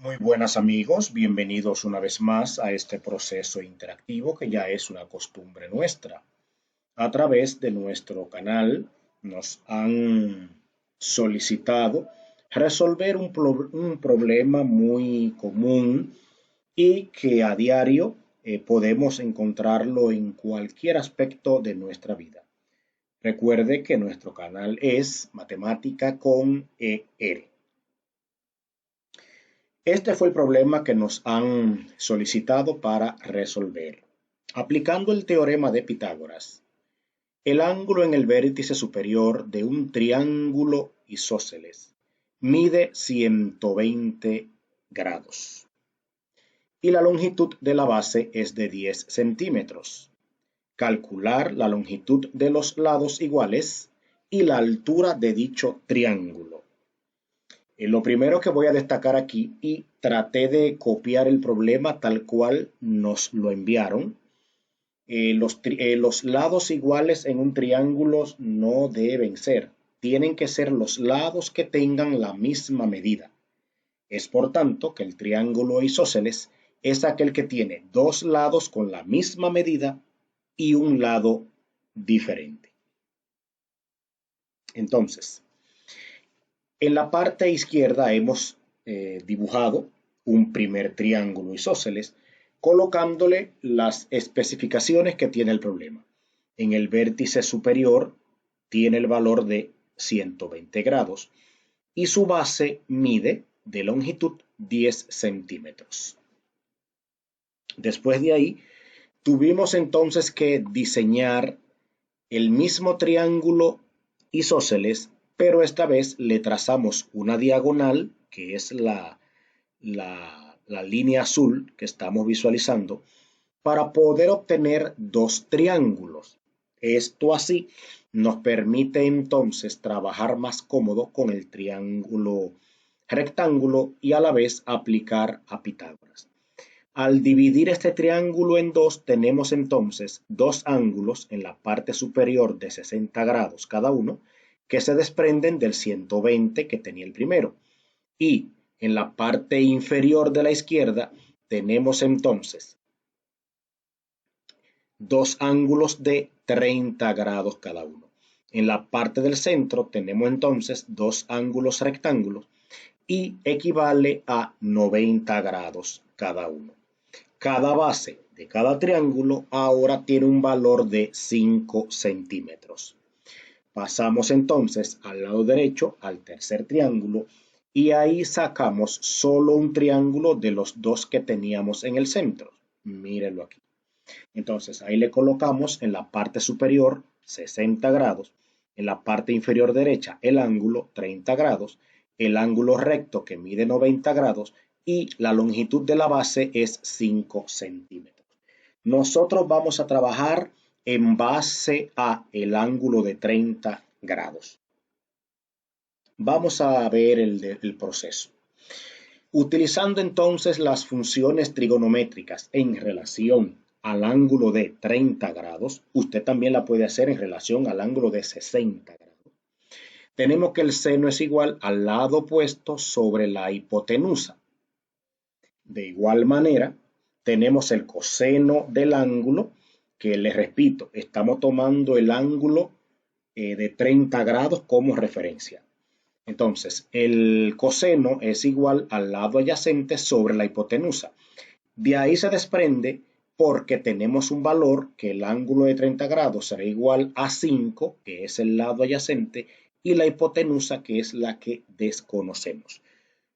Muy buenas amigos, bienvenidos una vez más a este proceso interactivo que ya es una costumbre nuestra. A través de nuestro canal nos han solicitado resolver un problema muy común y que a diario podemos encontrarlo en cualquier aspecto de nuestra vida. Recuerde que nuestro canal es Matemática con ER. Este fue el problema que nos han solicitado para resolver. Aplicando el teorema de Pitágoras, el ángulo en el vértice superior de un triángulo isósceles mide 120 grados y la longitud de la base es de 10 centímetros. Calcular la longitud de los lados iguales y la altura de dicho triángulo. Lo primero que voy a destacar aquí, y traté de copiar el problema tal cual nos lo enviaron. Los lados iguales en un triángulo no deben ser. Tienen que ser los lados que tengan la misma medida. Es por tanto que el triángulo isósceles es aquel que tiene dos lados con la misma medida y un lado diferente. Entonces, en la parte izquierda hemos dibujado un primer triángulo isósceles colocándole las especificaciones que tiene el problema. En el vértice superior tiene el valor de 120 grados y su base mide de longitud 10 centímetros. Después de ahí, tuvimos entonces que diseñar el mismo triángulo isósceles, pero esta vez le trazamos una diagonal, que es la línea azul que estamos visualizando, para poder obtener dos triángulos. Esto así nos permite entonces trabajar más cómodo con el triángulo rectángulo y a la vez aplicar a Pitágoras. Al dividir este triángulo en dos, tenemos entonces dos ángulos en la parte superior de 60 grados cada uno, que se desprenden del 120 que tenía el primero. Y en la parte inferior de la izquierda tenemos entonces dos ángulos de 30 grados cada uno. En la parte del centro tenemos entonces dos ángulos rectángulos y equivale a 90 grados cada uno. Cada base de cada triángulo ahora tiene un valor de 5 centímetros. Pasamos entonces al lado derecho, al tercer triángulo, y ahí sacamos solo un triángulo de los dos que teníamos en el centro. Mírenlo aquí. Entonces ahí le colocamos en la parte superior 60 grados, en la parte inferior derecha el ángulo 30 grados, el ángulo recto que mide 90 grados y la longitud de la base es 5 centímetros. Nosotros vamos a trabajar en base a el ángulo de 30 grados. Vamos a ver el proceso. Utilizando entonces las funciones trigonométricas en relación al ángulo de 30 grados, usted también la puede hacer en relación al ángulo de 60 grados. Tenemos que el seno es igual al lado opuesto sobre la hipotenusa. De igual manera, tenemos el coseno del ángulo, que les repito, estamos tomando el ángulo de 30 grados como referencia. Entonces, el coseno es igual al lado adyacente sobre la hipotenusa. De ahí se desprende porque tenemos un valor que el ángulo de 30 grados será igual a 5, que es el lado adyacente, y la hipotenusa, que es la que desconocemos.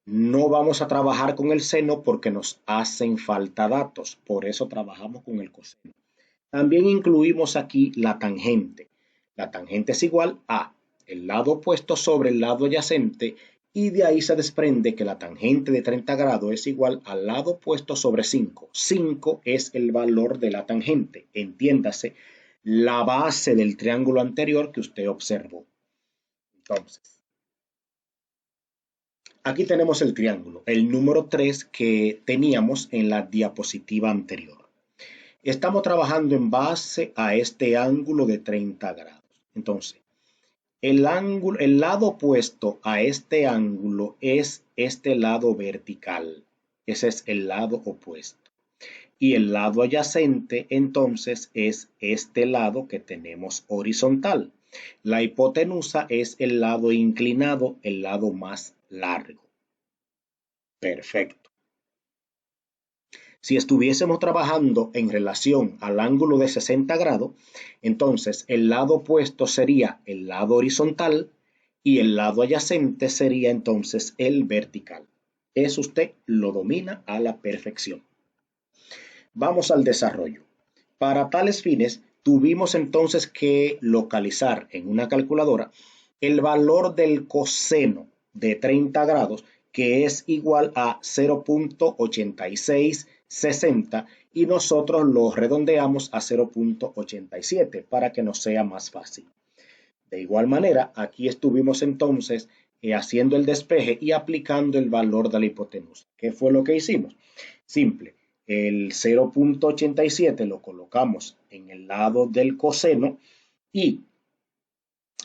No vamos a trabajar con el seno porque nos hacen falta datos, por eso trabajamos con el coseno. También incluimos aquí la tangente. La tangente es igual a el lado opuesto sobre el lado adyacente y de ahí se desprende que la tangente de 30 grados es igual al lado opuesto sobre 5. 5 es el valor de la tangente, entiéndase, la base del triángulo anterior que usted observó. Entonces, aquí tenemos el triángulo, el número 3 que teníamos en la diapositiva anterior. Estamos trabajando en base a este ángulo de 30 grados. Entonces, el lado opuesto a este ángulo es este lado vertical. Ese es el lado opuesto. Y el lado adyacente, entonces, es este lado que tenemos horizontal. La hipotenusa es el lado inclinado, el lado más largo. Perfecto. Si estuviésemos trabajando en relación al ángulo de 60 grados, entonces el lado opuesto sería el lado horizontal y el lado adyacente sería entonces el vertical. Eso usted lo domina a la perfección. Vamos al desarrollo. Para tales fines, tuvimos entonces que localizar en una calculadora el valor del coseno de 30 grados, que es igual a 0.8660, y nosotros lo redondeamos a 0.87 para que nos sea más fácil. De igual manera, aquí estuvimos entonces haciendo el despeje y aplicando el valor de la hipotenusa. ¿Qué fue lo que hicimos? Simple. El 0.87 lo colocamos en el lado del coseno y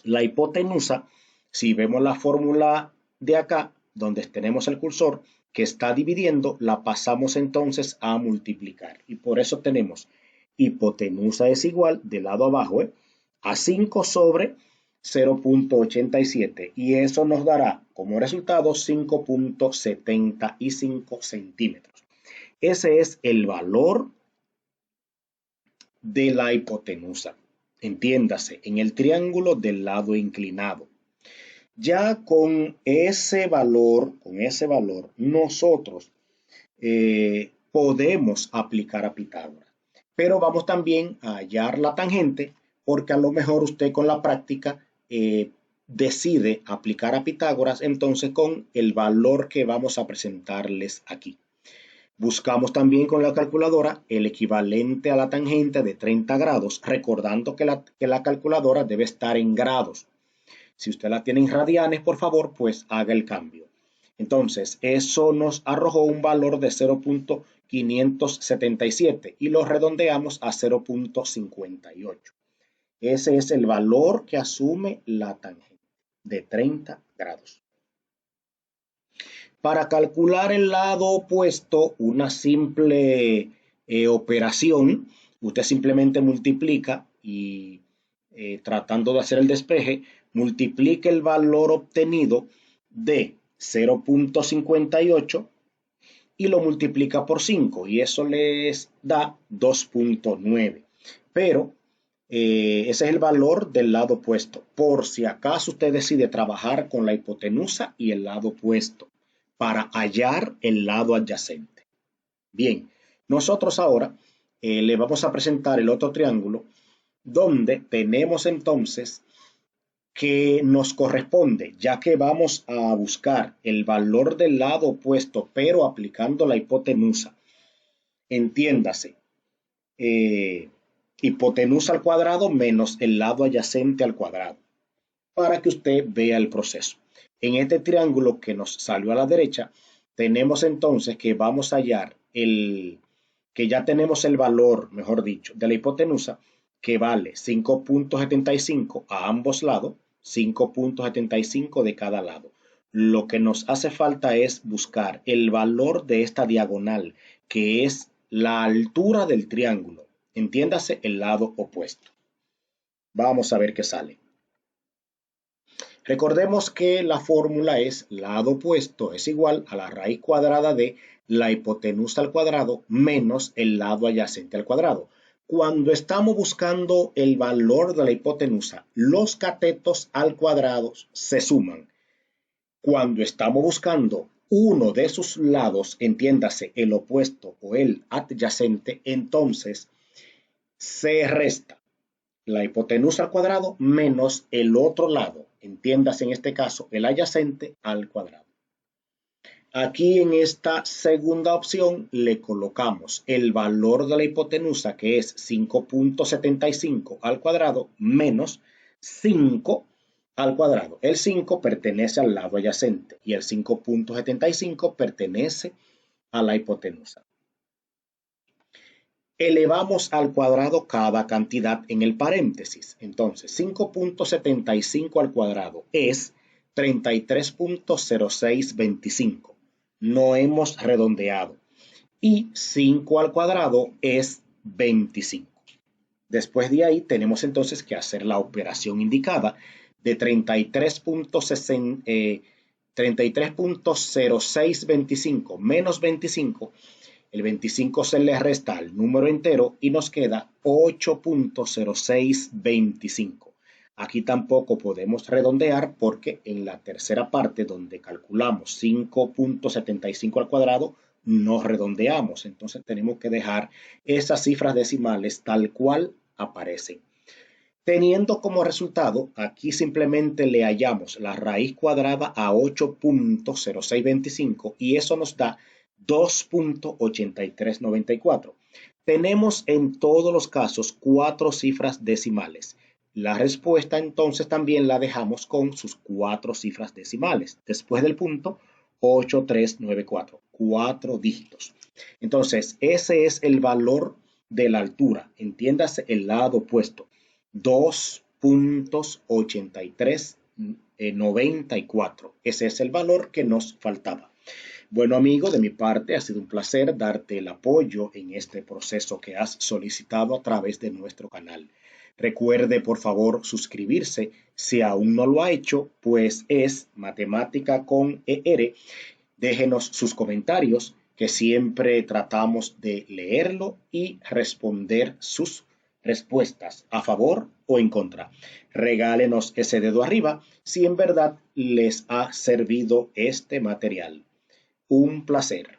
la hipotenusa, si vemos la fórmula de acá, donde tenemos el cursor que está dividiendo, la pasamos entonces a multiplicar. Y por eso tenemos hipotenusa es igual, del lado abajo, a 5 sobre 0.87. Y eso nos dará como resultado 5.75 centímetros. Ese es el valor de la hipotenusa. Entiéndase, en el triángulo del lado inclinado. Ya con ese valor, nosotros podemos aplicar a Pitágoras. Pero vamos también a hallar la tangente, porque a lo mejor usted con la práctica decide aplicar a Pitágoras, entonces con el valor que vamos a presentarles aquí. Buscamos también con la calculadora el equivalente a la tangente de 30 grados, recordando que la calculadora debe estar en grados. Si usted la tiene en radianes, por favor, pues haga el cambio. Entonces, eso nos arrojó un valor de 0.577 y lo redondeamos a 0.58. Ese es el valor que asume la tangente de 30 grados. Para calcular el lado opuesto, una simple operación, usted simplemente multiplica y tratando de hacer el despeje, multiplica el valor obtenido de 0.58 y lo multiplica por 5 y eso les da 2.9. Pero ese es el valor del lado opuesto. Por si acaso usted decide trabajar con la hipotenusa y el lado opuesto para hallar el lado adyacente. Bien, nosotros ahora le vamos a presentar el otro triángulo donde tenemos entonces que nos corresponde, ya que vamos a buscar el valor del lado opuesto, pero aplicando la hipotenusa. Entiéndase, hipotenusa al cuadrado menos el lado adyacente al cuadrado, para que usted vea el proceso. En este triángulo que nos salió a la derecha, tenemos entonces que vamos a hallar que ya tenemos el valor, mejor dicho, de la hipotenusa, que vale 5.75 a ambos lados, 5.75 de cada lado. Lo que nos hace falta es buscar el valor de esta diagonal, que es la altura del triángulo. Entiéndase el lado opuesto. Vamos a ver qué sale. Recordemos que la fórmula es lado opuesto es igual a la raíz cuadrada de la hipotenusa al cuadrado menos el lado adyacente al cuadrado. Cuando estamos buscando el valor de la hipotenusa, los catetos al cuadrado se suman. Cuando estamos buscando uno de sus lados, entiéndase el opuesto o el adyacente, entonces se resta la hipotenusa al cuadrado menos el otro lado, entiéndase en este caso el adyacente al cuadrado. Aquí en esta segunda opción le colocamos el valor de la hipotenusa, que es 5.75 al cuadrado menos 5 al cuadrado. El 5 pertenece al lado adyacente y el 5.75 pertenece a la hipotenusa. Elevamos al cuadrado cada cantidad en el paréntesis. Entonces, 5.75 al cuadrado es 33.0625. no hemos redondeado. Y 5 al cuadrado es 25. Después de ahí tenemos entonces que hacer la operación indicada de 33.0625 menos 25. El 25 se le resta al número entero y nos queda 8.0625. Aquí tampoco podemos redondear porque en la tercera parte donde calculamos 5.75 al cuadrado no redondeamos. Entonces tenemos que dejar esas cifras decimales tal cual aparecen. Teniendo como resultado, aquí simplemente le hallamos la raíz cuadrada a 8.0625 y eso nos da 2.8394. Tenemos en todos los casos 4 cifras decimales. La respuesta entonces también la dejamos con sus 4 cifras decimales. Después del punto, 8394, 4 dígitos. Entonces, ese es el valor de la altura. Entiéndase el lado opuesto. 2.8394. Ese es el valor que nos faltaba. Bueno, amigo, de mi parte ha sido un placer darte el apoyo en este proceso que has solicitado a través de nuestro canal. Recuerde, por favor, suscribirse. Si aún no lo ha hecho, pues es Matemática con ER. Déjenos sus comentarios, que siempre tratamos de leerlo y responder sus respuestas a favor o en contra. Regálenos ese dedo arriba si en verdad les ha servido este material. Un placer.